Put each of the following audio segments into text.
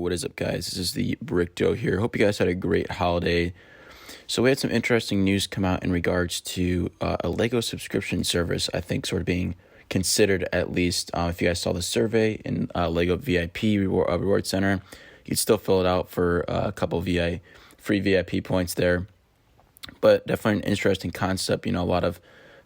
What is up, guys? This is the Brick Joe here. Hope you guys had a great holiday. So we had some interesting news come out in regards to a Lego subscription service, I think sort of being considered, at least. If you guys saw the survey in Lego VIP Reward Center, you'd still fill it out for a couple free VIP points there. But definitely an interesting concept. A lot of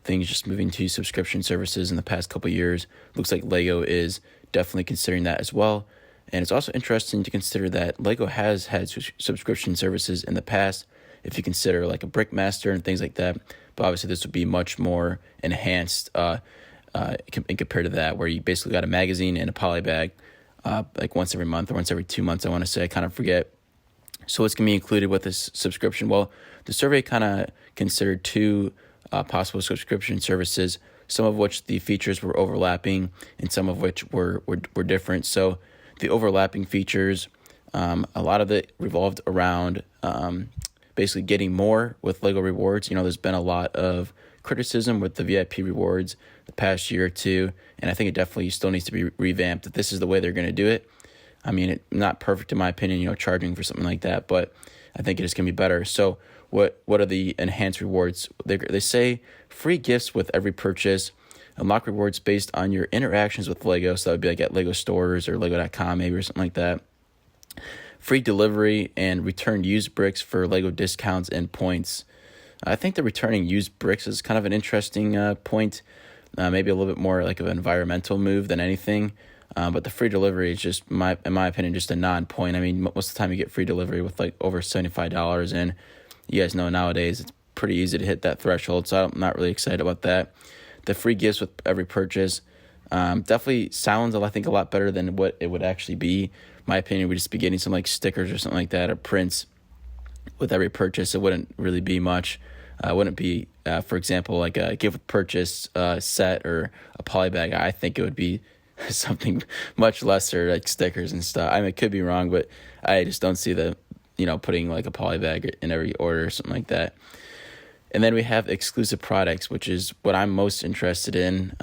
things just moving to subscription services in the past couple of years. Looks like Lego is definitely considering that as well. And it's also interesting to consider that Lego has had subscription services in the past, if you consider like a Brickmaster and things like that. But obviously this would be much more enhanced in compared to that, where you basically got a magazine and a poly bag like once every month or once every 2 months, I want to say. I kind of forget. So what's going to be included with this subscription? Well, the survey kind of considered two possible subscription services, some of which the features were overlapping and some of which were different. So the overlapping features, a lot of it revolved around basically getting more with Lego rewards. There's been a lot of criticism with the VIP rewards the past year or two, and I think it definitely still needs to be revamped, that this is the way they're going to do it. I mean, it's not perfect in my opinion, charging for something like that, but I think it is going to be better. So what are the enhanced rewards? They say free gifts with every purchase, unlock rewards based on your interactions with Lego. So that would be like at Lego stores or Lego.com maybe, or something like that. Free delivery and return used bricks for Lego discounts and points. I think the returning used bricks is kind of an interesting point. Maybe a little bit more like an environmental move than anything. But the free delivery is just, in my opinion, just a non-point. I mean, most of the time you get free delivery with like over $75, and you guys know nowadays it's pretty easy to hit that threshold, so I'm not really excited about that. The free gifts with every purchase definitely sounds, I think, a lot better than what it would actually be. My opinion would just be getting some like stickers or something like that, or prints with every purchase. It wouldn't really be much. It wouldn't be, for example, like a gift with purchase set or a poly bag. I think it would be something much lesser, like stickers and stuff. I mean, it could be wrong, but I just don't see the, putting like a poly bag in every order or something like that. And then we have exclusive products, which is what I'm most interested in.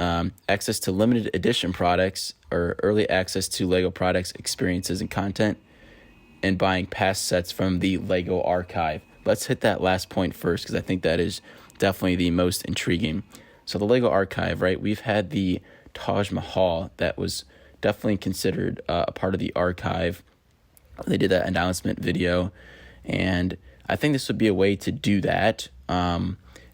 Access to limited edition products or early access to Lego products, experiences, and content, and buying past sets from the Lego archive. Let's hit that last point first, because I think that is definitely the most intriguing. So the Lego archive, right? We've had the Taj Mahal that was definitely considered a part of the archive. They did that announcement video, and I think this would be a way to do that,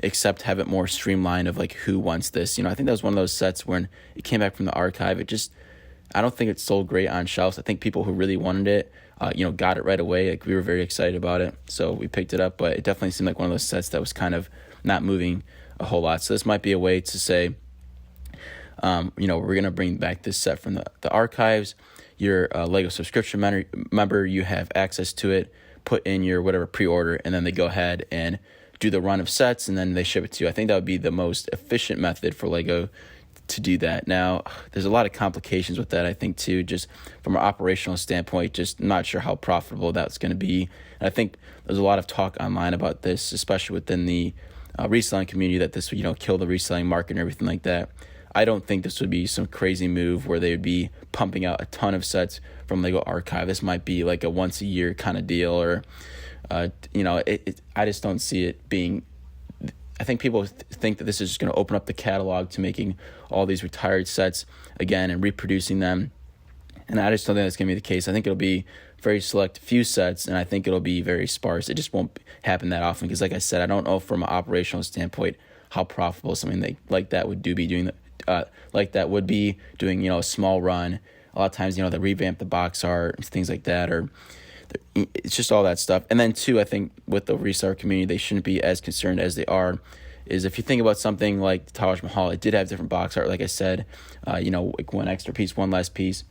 except have it more streamlined of like who wants this. I think that was one of those sets when it came back from the archive. I don't think it sold great on shelves. I think people who really wanted it, got it right away. Like, we were very excited about it, so we picked it up. But it definitely seemed like one of those sets that was kind of not moving a whole lot. So this might be a way to say, we're gonna bring back this set from the archives. You're a Lego subscription member. You have access to it. Put in your whatever pre-order, and then they go ahead and do the run of sets, and then they ship it to you. I think that would be the most efficient method for Lego to do that. Now, there's a lot of complications with that, I think, too, just from an operational standpoint. Just not sure how profitable that's going to be. And I think there's a lot of talk online about this, especially within the reselling community, that this would, kill the reselling market and everything like that. I don't think this would be some crazy move where they would be pumping out a ton of sets from Lego Archive. This might be like a once a year kind of deal, or, I just don't see it being. I think people think that this is just going to open up the catalog to making all these retired sets again and reproducing them. And I just don't think that's going to be the case. I think it'll be very select few sets, and I think it'll be very sparse. It just won't happen that often because, like I said, I don't know from an operational standpoint how profitable something like that would be doing a small run. A lot of times, they revamp the box art and things like that, or it's just all that stuff. And then two, I think with the reseller community, they shouldn't be as concerned as they are. Is if you think about something like the Taj Mahal, it did have different box art, like I said, like one extra piece, one less piece,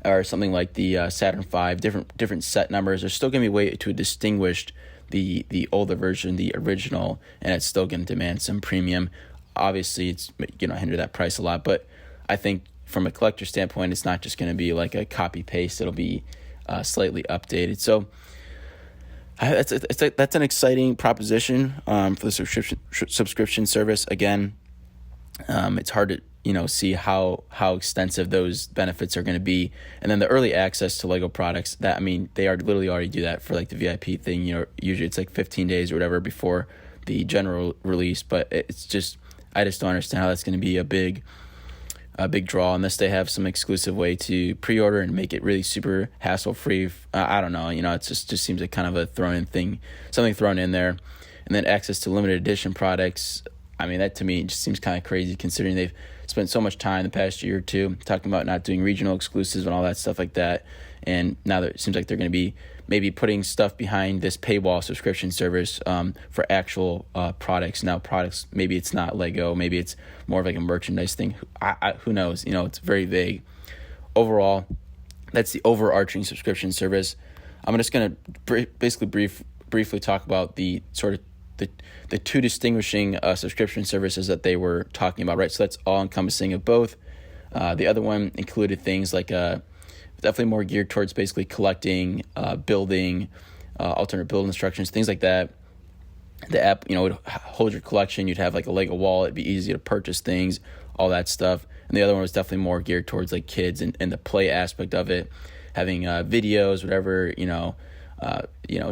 or something like the Saturn V, different set numbers. There's still going to be a way to distinguish the older version, the original, and it's still going to demand some premium. Obviously, it's hinder that price a lot, but I think from a collector standpoint, it's not just going to be like a copy paste. It'll be slightly updated. So that's an exciting proposition for the subscription service. Again, it's hard to see how extensive those benefits are going to be. And then the early access to Lego products, that, I mean, they are literally already do that for like the VIP thing. Usually it's like 15 days or whatever before the general release, but I just don't understand how that's going to be a big draw unless they have some exclusive way to pre-order and make it really super hassle-free. I don't know, it just seems like kind of a something thrown in there. And then access to limited edition products. I mean, that to me just seems kind of crazy considering they've spent so much time the past year or two talking about not doing regional exclusives and all that stuff like that. And now it seems like they're going to be maybe putting stuff behind this paywall subscription service for actual products. Now, products, maybe it's not Lego, maybe it's more of like a merchandise thing. Who knows? It's very vague. Overall, that's the overarching subscription service. I'm just going to basically briefly talk about the sort of the two distinguishing subscription services that they were talking about, right? So that's all encompassing of both. The other one included things like definitely more geared towards basically collecting, building, alternate build instructions, things like that. The app, would hold your collection. You'd have like a Lego wall. It'd be easy to purchase things, all that stuff. And the other one was definitely more geared towards like kids and the play aspect of it, having videos, whatever,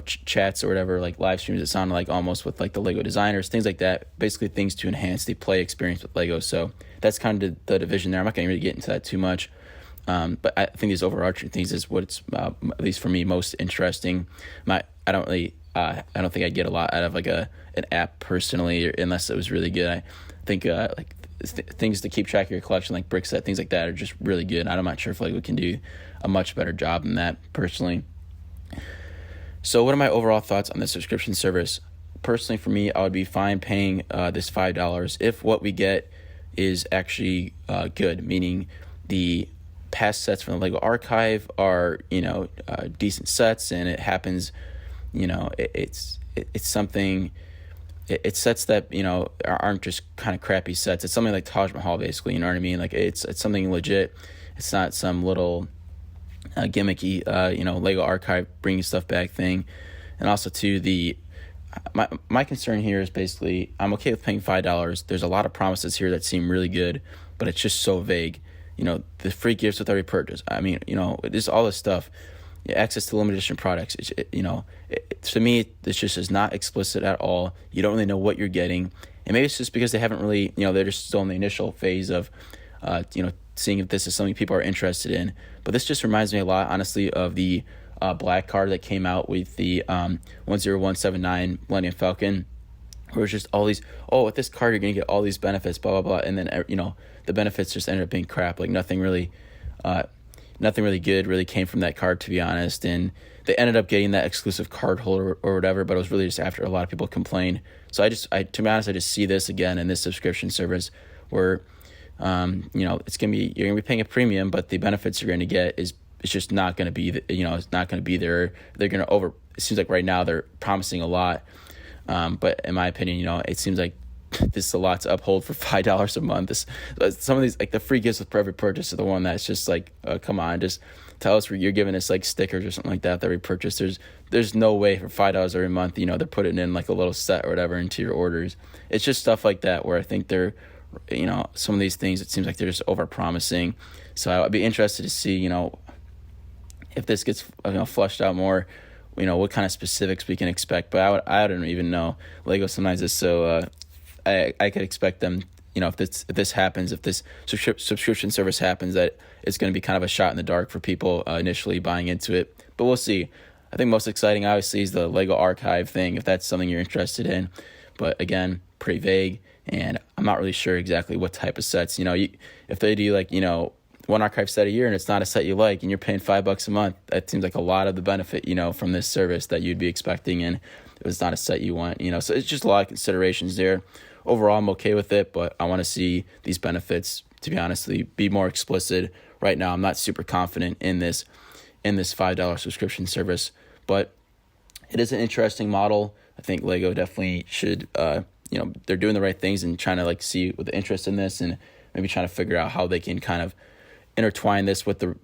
chats or whatever, like live streams. It sounded like almost with like the Lego designers, things like that. Basically things to enhance the play experience with Lego. So that's kind of the division there. I'm not going to really get into that too much. But I think these overarching things is what's at least for me most interesting. I don't think I'd get a lot out of like an app personally, unless it was really good. I think things to keep track of your collection, like brick set, things like that, are just really good. I'm not sure if Lego can do a much better job than that personally. So what are my overall thoughts on the subscription service? Personally, for me, I would be fine paying this $5 if what we get is actually good, meaning the past sets from the Lego archive are decent sets, and it happens, it's something. It's sets that aren't just kind of crappy sets. It's something like Taj Mahal, basically. You know what I mean? Like it's something legit. It's not some little gimmicky, Lego archive bringing stuff back thing. And also too, my concern here is basically I'm okay with paying $5. There's a lot of promises here that seem really good, but it's just so vague. The free gifts with every purchase. I mean, just all this stuff. Access to limited edition products. To me, this just is not explicit at all. You don't really know what you're getting, and maybe it's just because they haven't really, they're just still in the initial phase of, seeing if this is something people are interested in. But this just reminds me a lot, honestly, of the black card that came out with the 10179 Millennium Falcon, where it's just all these, with this card you're gonna get all these benefits, blah blah blah, and then the benefits just ended up being crap. Like nothing really good really came from that card, to be honest. And they ended up getting that exclusive card holder or whatever, but it was really just after a lot of people complained. So to be honest, I just see this again in this subscription service where, it's gonna be, you're gonna be paying a premium, but the benefits you're gonna get it's just not gonna be, it's not gonna be there. They're gonna it seems like right now they're promising a lot, but in my opinion, it seems like this is a lot to uphold for $5 a month. Some of these, like the free gifts with every purchase, are the one that's just like, come on, just tell us you're giving us like stickers or something like that every purchase. There's no way for $5 every month, they're putting in like a little set or whatever into your orders. It's just stuff like that where I think they're, some of these things, it seems like they're just over promising. So I'd be interested to see, if this gets fleshed out more, what kind of specifics we can expect. But I don't even know. Lego sometimes is so. I could expect them, if this happens, if this subscription service happens, that it's going to be kind of a shot in the dark for people initially buying into it. But we'll see. I think most exciting, obviously, is the Lego archive thing, if that's something you're interested in. But again, pretty vague, and I'm not really sure exactly what type of sets. If they do like, one archive set a year and it's not a set you like and you're paying $5 a month, that seems like a lot of the benefit, from this service that you'd be expecting, and it was not a set you want, So it's just a lot of considerations there. Overall, I'm okay with it, but I want to see these benefits, to be honest, be more explicit. Right now, I'm not super confident in this $5 subscription service, but it is an interesting model. I think Lego definitely should, they're doing the right things and trying to like see with the interest in this, and maybe trying to figure out how they can kind of intertwine this with the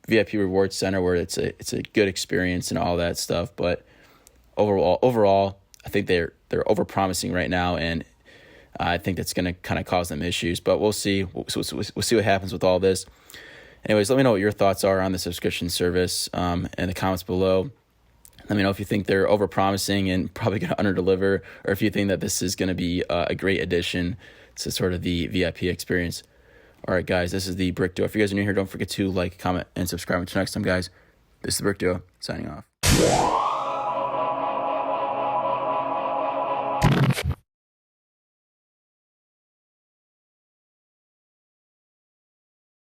VIP Rewards Center, where it's a good experience and all that stuff. But overall, I think they're overpromising right now, and I think that's going to kind of cause them issues, but we'll see. We'll see what happens with all this. Anyways, let me know what your thoughts are on the subscription service in the comments below. Let me know if you think they're overpromising and probably going to underdeliver, or if you think that this is going to be a great addition to sort of the VIP experience. All right, guys, this is the Brick Duo. If you guys are new here, don't forget to like, comment, and subscribe. Until next time, guys, this is the Brick Duo signing off.